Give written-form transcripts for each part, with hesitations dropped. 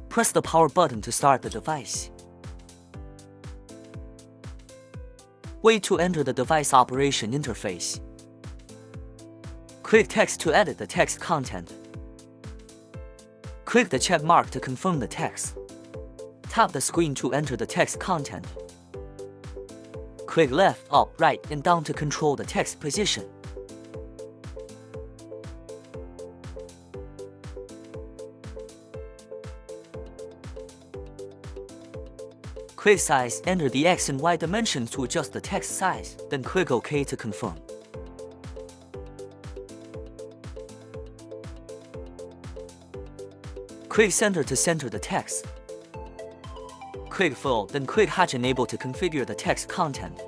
Press the power button to start the device. Wait to enter the device operation interface. Click Text to edit the text content. Click the check mark to confirm the text. Tap the screen to enter the text content. Click left, up, right, and down to control the text position. Click Size, enter the X and Y dimensions to adjust the text size, then click OK to confirm. Click Center to center the text. Click Fill, then click Hatch Enable to configure the text content.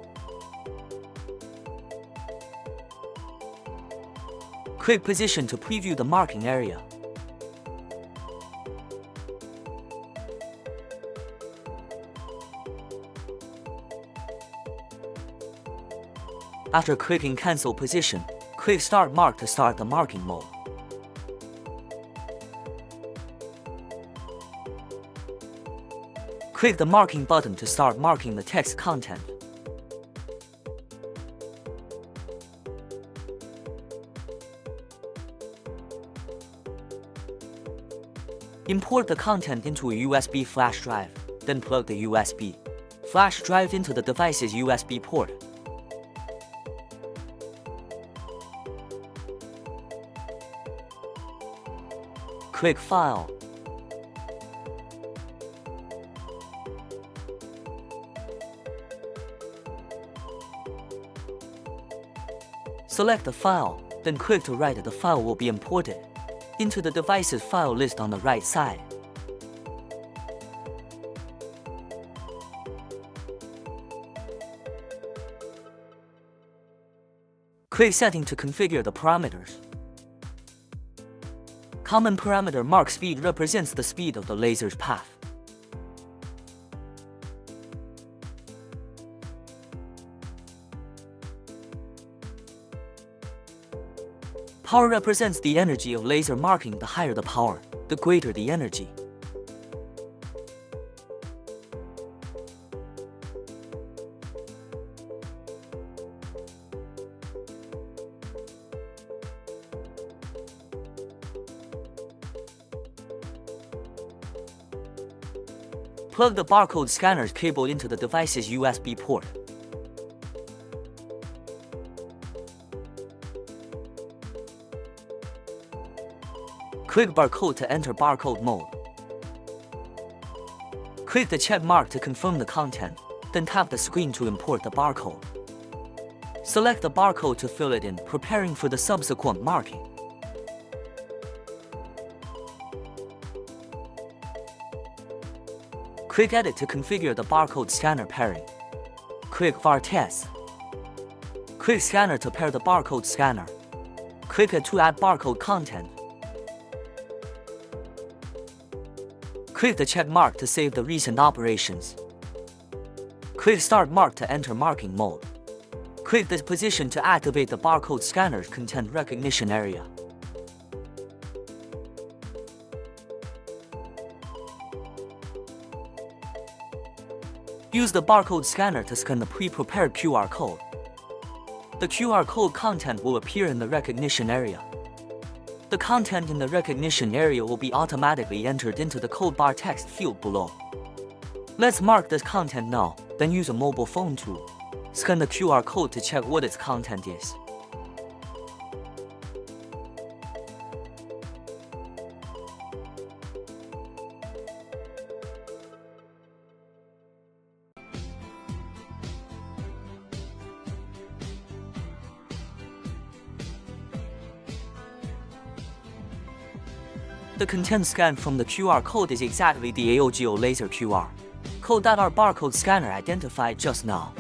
Click Position to preview the marking area. After clicking Cancel Position, click Start Mark to start the marking mode. Click the marking button to start marking the text content. Import the content into a USB flash drive, then plug the USB flash drive into the device's USB port. Click File. Select the file, then click to write the file will be imported into the device's file list on the right side. Click Setting to configure the parameters. Common parameter mark speed represents the speed of the laser's path. Power represents the energy of laser marking. The higher the power, the greater the energy. Plug the barcode scanner's cable into the device's USB port. Click Barcode to enter barcode mode. Click the check mark to confirm the content, then tap the screen to import the barcode. Select the barcode to fill it in, preparing for the subsequent marking. Click Edit to configure the barcode scanner pairing. Click VAR Test. Click Scanner to pair the barcode scanner. Click it to add barcode content. Click the check mark to save the recent operations. Click Start Mark to enter marking mode. Click this position to activate the barcode scanner's content recognition area. Use the barcode scanner to scan the pre-prepared QR code. The QR code content will appear in the recognition area. The content in the recognition area will be automatically entered into the code bar text field below. Let's mark this content now, then use a mobile phone to scan the QR code to check what its content is. The content scanned from the QR code is exactly the AOGEO laser QR code that our barcode scanner identified just now.